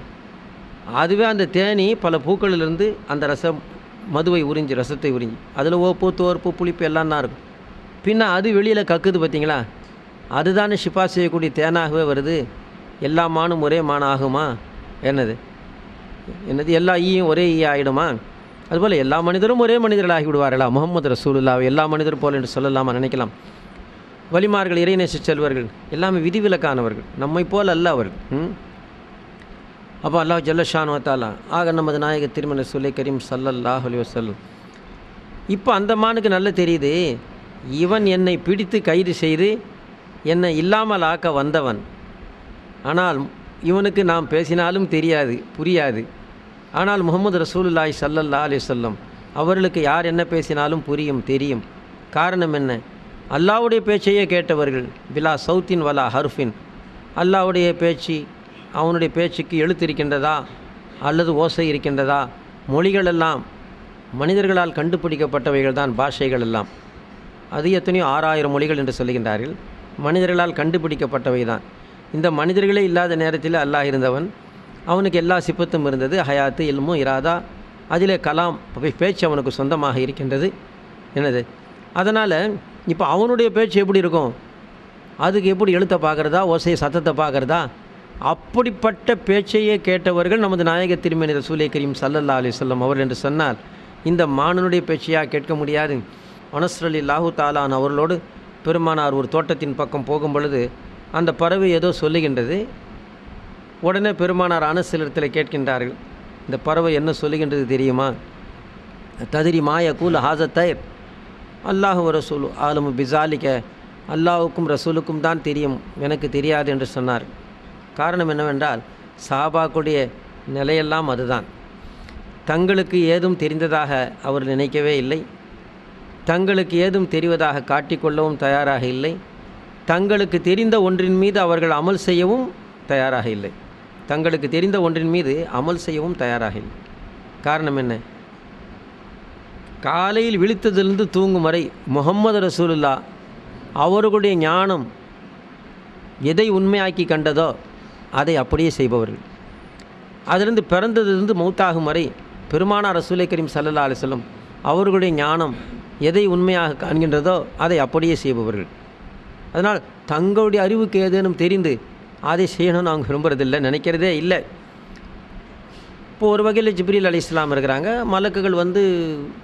அதுவே அந்த தேனி பல பூக்களிலிருந்து அந்த மதுவை உறிஞ்சி, ரசத்தை உறிஞ்சி, அதில் ஓப்பு தோற்பு புளிப்பு எல்லாம் தான் இருக்கும். பின்ன அது வெளியில் கக்குது பார்த்தீங்களா, அதுதானே ஷிஃபா செய்யக்கூடிய தேனாகவே வருது. எல்லா மானும் ஒரே மான் ஆகுமா? என்னது எல்லா ஈயும் ஒரே ஈ ஆகிடுமா? அதுபோல் எல்லா மனிதரும் ஒரே மனிதர்கள் ஆகிவிடுவார்களா? முகமது ரசூலுல்லாஹ் எல்லா மனிதரும் போல் என்று சொல்லலாமா? நினைக்கலாம். வலிமார்கள், இறைநேச செல்வர்கள் எல்லாமே விதிவிலக்கானவர்கள், நம்மை போல் அல்ல அவர்கள். அப்போ அல்லாஹ் ஜல்லஷானு வத்தாலா ஆக நமது நாயக திருமண சுலை கரீம் ஸல்லல்லாஹு அலைஹி வஸல்லம் இப்போ அந்த மானுக்கு நல்ல தெரியுது, இவன் என்னை பிடித்து கைது செய்து என்னை இல்லாமல் ஆக்க வந்தவன். ஆனால் இவனுக்கு நாம் பேசினாலும் தெரியாது, புரியாது. ஆனால் முஹம்மது ரசூலுல்லாஹி ஸல்லல்லாஹு அலைஹி வஸல்லம் அவர்களுக்கு யார் என்ன பேசினாலும் புரியும், தெரியும். காரணம் என்ன? அல்லாஹ்வுடைய பேச்சையே கேட்டவர்கள். பிலா சௌத்தின் வலா ஹர்ஃபின். அல்லாஹ்வுடைய பேச்சு, அவனுடைய பேச்சுக்கு எழுத்து இருக்கின்றதா அல்லது ஓசை இருக்கின்றதா? மொழிகளெல்லாம் மனிதர்களால் கண்டுபிடிக்கப்பட்டவைகள் தான், பாஷைகள் எல்லாம். அது எத்தனையோ 6000 மொழிகள் என்று சொல்லுகின்றார்கள். மனிதர்களால் கண்டுபிடிக்கப்பட்டவை தான். இந்த மனிதர்களே இல்லாத நேரத்தில் அல்லாஹ் இருந்தவன். அவனுக்கு எல்லா சிப்பத்தும் இருந்தது, ஹயாத்து, இல்மு, இராதா, அதிலே கலாம், பேச்சு அவனுக்கு சொந்தமாக இருக்கின்றது. என்னது? அதனால் இப்போ அவனுடைய பேச்சு எப்படி இருக்கும்? அதுக்கு எப்படி எழுத்தை பார்க்குறதா, ஓசையை சத்தத்தை பார்க்குறதா? அப்படிப்பட்ட பேச்சையே கேட்டவர்கள் நமது நாயக திருமணி ரசூலே கரீம் ஸல்லல்லாஹு அலைஹி வஸல்லம் அவர் என்று சொன்னால் இந்த மானனுடைய பேச்சையாக கேட்க முடியாது. அனஸ் ரலியல்லாஹு தஆலா அவர்களோடு பெருமானார் ஒரு தோட்டத்தின் பக்கம் போகும் பொழுது அந்த பறவை ஏதோ சொல்லுகின்றது. உடனே பெருமானார் அனஸிடத்தில் கேட்கின்றார்கள், இந்த பறவை என்ன சொல்லுகின்றது தெரியுமா? ததிரி மாய கூல் ஹாசத்தயர் அல்லாஹு ரசூலு ஆலமு பிசாலிக்க. அல்லாஹுக்கும் ரசூலுக்கும் தான் தெரியும், எனக்கு தெரியாது என்று சொன்னார். காரணம் என்னவென்றால் சஹாபாக்குடைய நிலையெல்லாம் அதுதான். தங்களுக்கு ஏதும் தெரிந்ததாக அவர் நினைக்கவே இல்லை, தங்களுக்கு ஏதும் தெரிவதாக காட்டிக்கொள்ளவும் தயாராக இல்லை, தங்களுக்கு தெரிந்த ஒன்றின் மீது அவர்கள் அமல் செய்யவும் தயாராக இல்லை, தங்களுக்கு தெரிந்த ஒன்றின் மீது அமல் செய்யவும் தயாராக இல்லை. காரணம் என்ன? காலையில் விழித்ததிலிருந்து தூங்கும் வரை முஹம்மது ரசூலுல்லாஹ் அவர்களுடைய ஞானம் எதை உண்மையாக்கி கண்டதோ அதை அப்படியே செய்பவர்கள். அதிலிருந்து பிறந்ததிலிருந்து மௌத்தாகும் வரை பெருமானார் ரசூலே கரீம் ஸல்லல்லாஹு அலைஹி வஸல்லம் அவர்களுடைய ஞானம் எதை உண்மையாக காண்கின்றதோ அதை அப்படியே செய்பவர்கள். அதனால் தங்களுடைய அறிவுக்கு ஏதேனும் தெரிந்து அதை செய்யணும்னு அவங்க விரும்புறதில்லை, நினைக்கிறதே இல்லை. இப்போ ஒரு வகையில் ஜிப்ரீல் அலைஹிஸ்ஸலாம் இருக்கிறாங்க. மலக்குகள்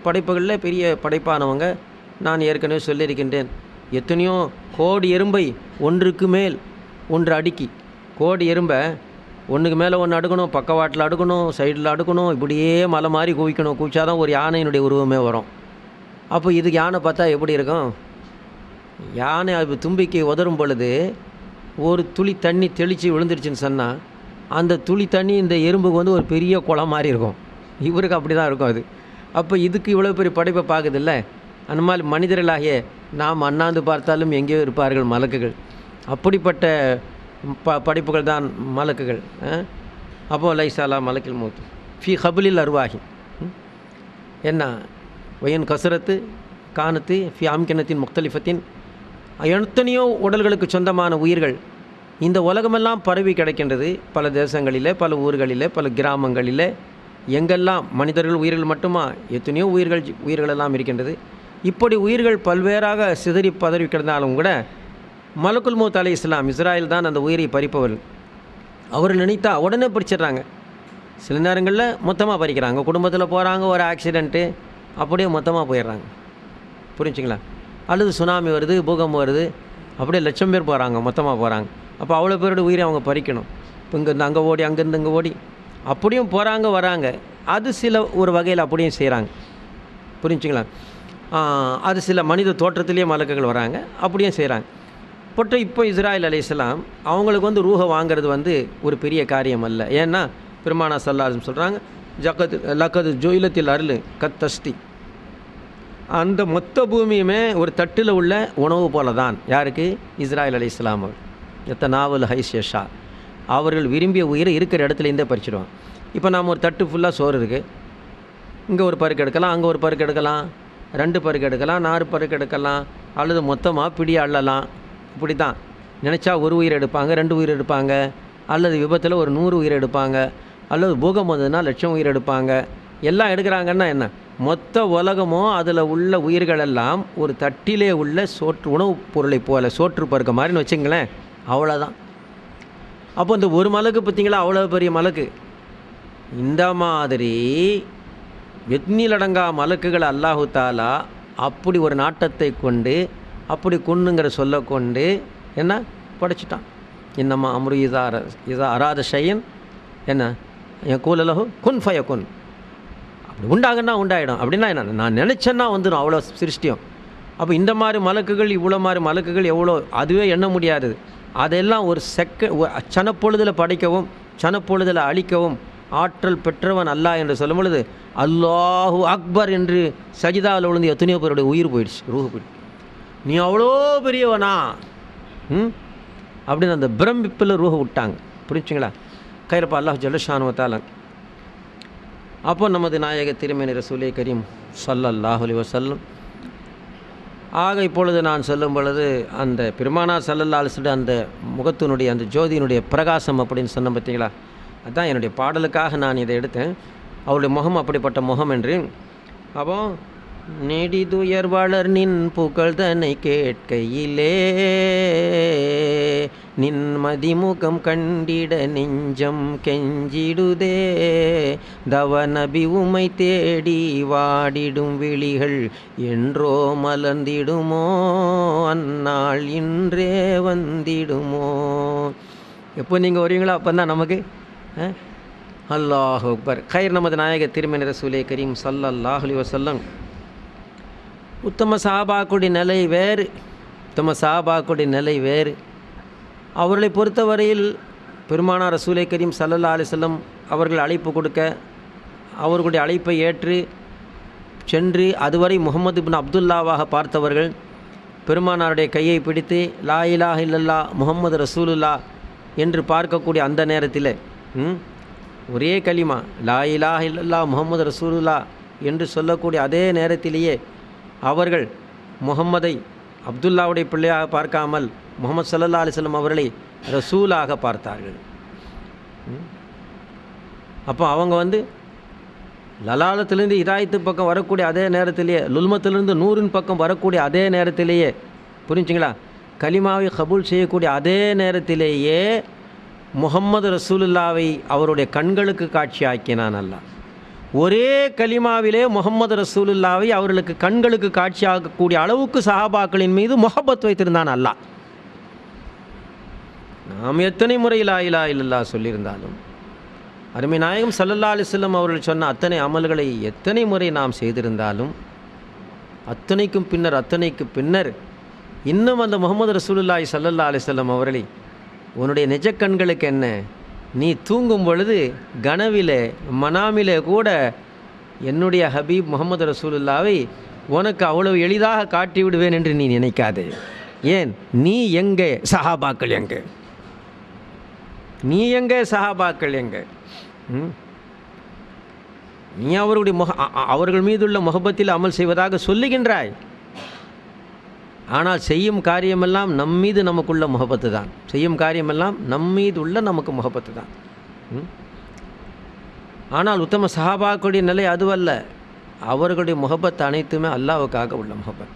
படைப்புகளில் பெரிய படைப்பானவங்க. நான் ஏற்கனவே சொல்லியிருக்கின்றேன், எத்தனையோ கோடி எறும்பை ஒன்றுக்கு மேல் ஒன்று அடுக்கி, கோடி எறும்பை ஒன்றுக்கு மேலே ஒன்று அடுக்கணும், பக்கவாட்டில் அடுக்கணும், சைடில் அடுக்கணும், இப்படியே மலை மாதிரி குவிக்கணும். குவிச்சாதான் ஒரு யானையினுடைய உருவமே வரும். அப்போ இதுக்கு யானை பார்த்தா எப்படி இருக்கும்? யானை அது தும்பிக்கை உதறும் பொழுது ஒரு துளி தண்ணி தெளித்து விழுந்துருச்சுன்னு சொன்னால் அந்த துளி தண்ணி இந்த எறும்புக்கு ஒரு பெரிய குளம் மாதிரி இருக்கும். இவருக்கு அப்படி தான் இருக்கும் அது. அப்போ இதுக்கு இவ்வளோ பெரிய படைப்பை பார்க்குதில்ல. அந்த மாதிரி மனிதர்களாகிய நாம் அண்ணாந்து பார்த்தாலும் எங்கேயோ இருப்பார்கள் மலக்குகள். அப்படிப்பட்ட படைப்புகள் தான் மலக்குகள். அப்போது லைசாலா மலக்கில் மூத்து ஃபி ஹபுலில் அருவாகி என்ன வயன் கசரத்து காணத்து ஃபி ஆம்கிணத்தின் முக்தலிஃபத்தின். எத்தனையோ உடல்களுக்கு சொந்தமான உயிர்கள் இந்த உலகமெல்லாம் பரவி கிடக்கின்றது. பல தேசங்களிலே, பல ஊர்களிலே, பல கிராமங்களிலே, எங்கெல்லாம் மனிதர்கள் உயிர்கள் மட்டுமா எத்தனையோ உயிர்களெல்லாம் இருக்கின்றது. இப்படி உயிர்கள் பல்வேறாக சிதறி பதறி கிடந்தாலும் கூட மலக்குல் மௌத் அலைஹிஸ்ஸலாம் இஸ்ராயில் தான் அந்த உயிரை பறிப்பவர். அவர் நினைத்தா உடனே பறிச்சிடுறாங்க. சில நேரங்களில் மொத்தமாக பறிக்கிறாங்க. குடும்பத்தில் போகிறாங்க, ஒரு ஆக்சிடெண்ட்டு, அப்படியே மொத்தமாக போயிடுறாங்க. புரிஞ்சுங்களா? அல்லது சுனாமி வருது, பூகம்பம் வருது, அப்படியே லட்சம் பேர் போகிறாங்க, மொத்தமாக போகிறாங்க. அப்போ அவ்வளோ பேரோட உயிரை அவங்க பறிக்கணும். இப்போ இங்கேருந்து அங்கே ஓடி, அங்கேருந்து இங்கே ஓடி அப்படியும் போகிறாங்க வராங்க. அது சில ஒரு வகையில் அப்படியும் செய்கிறாங்க, புரிஞ்சுங்களா? அது சில மனித தோற்றத்திலேயே மலக்குகள் வராங்க, அப்படியும் செய்கிறாங்க. பட் இப்போ இஸ்ராயில் அலைஹிஸ்ஸலாம் அவங்களுக்கு வந்து ரூஹை வாங்கிறது வந்து ஒரு பெரிய காரியம் அல்ல. ஏன்னா பெருமானா ஸல்லல்லாஹு அலைஹி வஸல்லம் சொல்கிறாங்க, லக்கது ஜுயிலத்தில் அருள் கத்தஸ்தி, அந்த மொத்த பூமியுமே ஒரு தட்டில் உள்ள உணவு போல தான். யாருக்கு? இஸ்ராயில் அலைஹிஸ்ஸலாம் அவர். எத்தனாவல் ஹைஷா, அவர்கள் விரும்பிய உயிரை இருக்கிற இடத்துலேருந்தே பறிச்சிடுவாங்க. இப்போ நாம் ஒரு தட்டு ஃபுல்லாக சோறு இருக்குது, இங்கே ஒரு பருக்கு எடுக்கலாம், அங்கே ஒரு பருக்கு எடுக்கலாம், 2 பருக்கு எடுக்கலாம், 4 பருக்கு எடுக்கலாம், அல்லது மொத்தமாக பிடி அள்ளலாம். இப்படி தான் நினச்சா ஒரு உயிர் எடுப்பாங்க, 2 உயிர் எடுப்பாங்க, அல்லது விபத்தில் ஒரு 100 உயிர் எடுப்பாங்க, அல்லது பூகம்பம் வந்ததுன்னா 1,00,000 உயிர் எடுப்பாங்க. எல்லாம் எடுக்கிறாங்கன்னா என்ன, மொத்த உலகமும் அதில் உள்ள உயிர்களெல்லாம் ஒரு தட்டிலே உள்ள உணவுப் பொருளை போல் சோற்று பருக்க மாதிரின்னு வச்சுங்களேன், அவ்வளோதான். அப்போ இந்த ஒரு மலக்கு பார்த்திங்களா, அவ்வளோ பெரிய மலக்கு. இந்த மாதிரி வெத்னிலடங்கா மலக்குகள் அல்லாஹு தாலா அப்படி ஒரு நாட்டத்தை கொண்டு, அப்படி கொன்னுங்கிற சொல்ல கொண்டு என்ன படைச்சிட்டான். இன்னமா அம்ரு இதா அராத ஷையன் என்ன என் கூலலஹு குன் ஃபயகுன், அப்படி உண்டாகன்னா உண்டாயிடும். அப்படின்னா என்ன, நான் நினச்சேன்னா வந்துடும், அவ்வளோ சிருஷ்டியும். அப்போ இந்த மாதிரி மலக்குகள், இவ்வளோ மாதிரி மலக்குகள் எவ்வளோ, அதுவே எண்ண முடியாது. அதெல்லாம் ஒரு சனப்பொழுதில் படைக்கவும் சனப்பொழுதில் அழிக்கவும் ஆற்றல் பெற்றவன் அல்லாஹ் என்று சொல்லும் பொழுது அல்லாஹு அக்பர் என்று சஜிதாவில் விழுந்து எத்தனையோ பேருடைய உயிர் போயிடுச்சு, ரூஹு போயிடுச்சு. நீ அவ்வளோ பெரியவனா அப்படின்னு அந்த பிரமிப்பில் ரூஹை விட்டாங்க, புரிஞ்சுங்களா? கைரப்பா அல்லாஹ் ஜல்லஷானுவத்தால. அப்போ நமது நாயக திருமேனி ரசூலே கரீம் ஸல்லல்லாஹு அலைஹி வஸல்லம். ஆக இப்பொழுது நான் சொல்லும் பொழுது அந்த பெருமானா ஸல்லல்லாஹு அலைஹி வஸல்லம் அந்த முகத்தினுடைய அந்த ஜோதியினுடைய பிரகாசம் அப்படின்னு சொன்ன பார்த்தீங்களா, அதுதான் என்னுடைய பாடலுக்காக நான் இதை எடுத்தேன். அவருடைய முகம் அப்படிப்பட்ட முகம் என்று. அப்போ நெடிதுயர் வளர் நின் புகழ் தன்னை கேட்கையிலே, நின் மதிமுகம் கண்டிட நெஞ்சம் கெஞ்சிடுதே, தவ நபி உமை தேடி வாடிடும் விழிகள் என்றோ மலர்ந்திடுமோ, அந்நாள் இன்றே வந்திடுமோ. எப்போ நீங்கள் வருவீங்களோ அப்போ தான் நமக்கு அல்லாஹ் அக்பர். கைர் நமது நாயக திருமேனி ரசூலே கரீம் ஸல்லல்லாஹு அலைஹி வஸல்லம். உத்தம சஹாபாக்களுடைய நிலை வேறு, உத்தம சஹாபாக்களுடைய நிலை வேறு. அவர்களை பொறுத்தவரையில் பெருமானார் ரசூலே கரீம் ஸல்லல்லாஹு அலைஹி வஸல்லம் அவர்கள் அழைப்பு கொடுக்க, அவர்களுடைய அழைப்பை ஏற்று சென்று அதுவரை முஹம்மது இப்னு அப்துல்லாவாக பார்த்தவர்கள் பெருமானாருடைய கையை பிடித்து லா இலாஹ இல்லல்லாஹ் முஹம்மது ரசூலுல்லாஹ் என்று பார்க்கக்கூடிய அந்த நேரத்தில் ஒரே கலிமா லா இலாஹ இல்லல்லாஹ் முஹம்மது ரசூலுல்லாஹ் என்று சொல்லக்கூடிய அதே நேரத்திலேயே அவர்கள் முஹம்மதை அப்துல்லாவுடைய பிள்ளையாக பார்க்காமல் முஹம்மது ஸல்லல்லாஹு அலைஹி வஸல்லம் அவர்களை ரசூலாக பார்த்தார்கள். அப்போ அவங்க வந்து லலாலத்திலேருந்து இதாயத்து பக்கம் வரக்கூடிய அதே நேரத்திலேயே, லுல்மத்திலிருந்து நூறின் பக்கம் வரக்கூடிய அதே நேரத்திலேயே, புரிஞ்சுங்களா, கலிமாவை கபூல் செய்யக்கூடிய அதே நேரத்திலேயே முஹம்மது ரசூலுல்லாவை அவருடைய கண்களுக்கு காட்சி ஆக்கினான் அல்லாஹ். ஒரே கலிமாவிலே முஹம்மது ரசூலுல்லாவை அவர்களுக்கு கண்களுக்கு காட்சி ஆக்கக்கூடிய அளவுக்கு சஹாபாக்களின் மீது முஹப்பத் வைத்திருந்தான் அல்லாஹ். நாம் எத்தனை முறை லா இலாஹ இல்லல்லாஹ் சொல்லியிருந்தாலும், அருமை நாயகம் ஸல்லல்லாஹு அலைஹி வஸல்லம் அவர்கள் சொன்ன அத்தனை அமல்களை எத்தனை முறை நாம் செய்திருந்தாலும், அத்தனைக்கு பின்னர் இன்னும் அந்த முஹம்மது ரசூலுல்லாஹி ஸல்லல்லாஹு அலைஹி வஸல்லம் அவர்களை உன்னுடைய நிஜ கண்களுக்கு என்ன, நீ தூங்கும் பொழுது கனவிலே மனாமிலே கூட என்னுடைய ஹபீப் முஹம்மது ரசூலுல்லாவை உனக்கு அவ்வளவு எளிதாக காட்டி விடுவேன் என்று நீ நினைக்காதே. ஏன், நீ எங்கே, சஹாபாக்கள் எங்கே, நீ எங்கே, சஹாபாக்கள் எங்கே? நீ அவருடைய அவர்கள் மீதுள்ள முஹப்பத்தில் அமல் செய்வதாக சொல்லுகின்றாய், ஆனால் செய்யும் காரியமெல்லாம் நம்மீது நமக்குள்ள முஹப்பத்து தான். செய்யும் காரியமெல்லாம் நம்மீது உள்ள நமக்கு முஹப்பத்து தான். ஆனால் உத்தம சஹாபாக்களுடைய நிலை அதுவல்ல. அவர்களுடைய முஹப்பத் அனைத்துமே அல்லாஹ்வுக்காக உள்ள முஹப்பத்.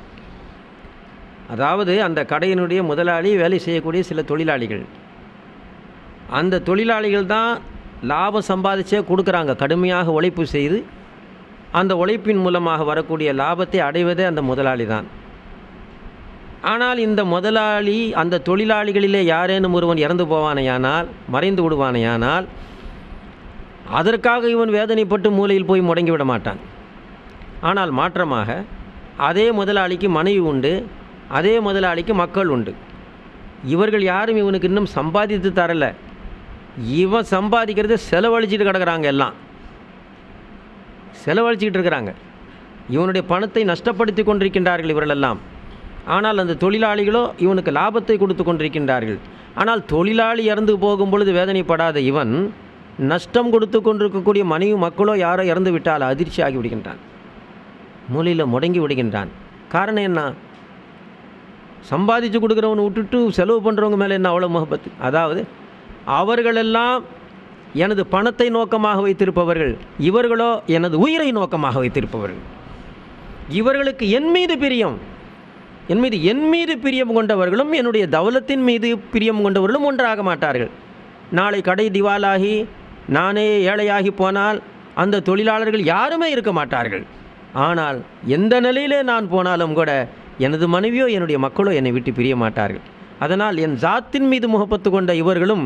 அதாவது அந்த கடையினுடைய முதலாளி, வேலை செய்யக்கூடிய சில தொழிலாளிகள், அந்த தொழிலாளிகள் தான் லாபம் சம்பாதிச்சே கொடுக்குறாங்க. கடுமையாக உழைப்பு செய்து அந்த உழைப்பின் மூலமாக வரக்கூடிய லாபத்தை அடைவதே அந்த முதலாளி தான். ஆனால் இந்த முதலாளி அந்த தொழிலாளிகளிலே யாரேனும் ஒருவன் இறந்து போவானேயானால், மறைந்து விடுவானேயானால், அதற்காக இவன் வேதனைப்பட்டு மூலையில் போய் முடங்கி விட மாட்டான். ஆனால் மாற்றமாக அதே முதலாளிக்கு மனைவி உண்டு, அதே முதலாளிக்கு மக்கள் உண்டு. இவர்கள் யாரும் இவனுக்கு இன்னும் சம்பாதித்து தரலை. இவன் சம்பாதிக்கிறத செலவழிச்சிட்டு கிடக்கிறாங்க, எல்லாம் செலவழிச்சிக்கிட்டு இருக்கிறாங்க. இவனுடைய பணத்தை நஷ்டப்படுத்தி கொண்டிருக்கின்றார்கள் இவர்களெல்லாம். ஆனால் அந்த தொழிலாளிகளோ இவனுக்கு லாபத்தை கொடுத்து கொண்டிருக்கின்றார்கள். ஆனால் தொழிலாளி இறந்து போகும் பொழுது வேதனைப்படாத இவன் நஷ்டம் கொடுத்து கொண்டிருக்கக்கூடிய மனைவி மக்களோ யாரோ இறந்து விட்டால் அதிர்ச்சி ஆகி விடுகின்றான், மூலையில் முடங்கி விடுகின்றான். காரணம் என்ன? சம்பாதிச்சு கொடுக்குறவனை விட்டுட்டு செலவு பண்ணுறவங்க மேலே என்ன அவ்வளோ முகப்பத்து? அதாவது அவர்களெல்லாம் எனது பணத்தை நோக்கமாக வைத்திருப்பவர்கள், இவர்களோ எனது உயிரை நோக்கமாக வைத்திருப்பவர்கள். இவர்களுக்கு என் மீது பிரியம் கொண்டவர்களும் என்னுடைய தௌலத்தின் மீது பிரியம் கொண்டவர்களும் ஒன்றாக மாட்டார்கள். நாளை கடை திவாலாகி நானே ஏழையாகி போனால் அந்த தொழிலாளர்கள் யாருமே இருக்க மாட்டார்கள். ஆனால் எந்த நிலையிலே நான் போனாலும் கூட எனது மனைவியோ என்னுடைய மக்களோ என்னை விட்டு பிரிய மாட்டார்கள். அதனால் என் ஜாத்தின் மீது முகப்பத்து கொண்ட இவர்களும்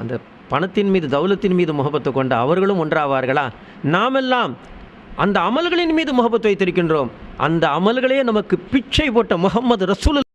அந்த பணத்தின் மீது தௌலத்தின் மீது முகப்பத்து கொண்ட அவர்களும் ஒன்றாவார்களா? நாமெல்லாம் அந்த அமல்களின் மீது முகப்பத்து வைத்திருக்கின்றோம். அந்த அமல்களே நமக்கு பிச்சை போட்ட முஹம்மது ரசூலுல்லாஹ்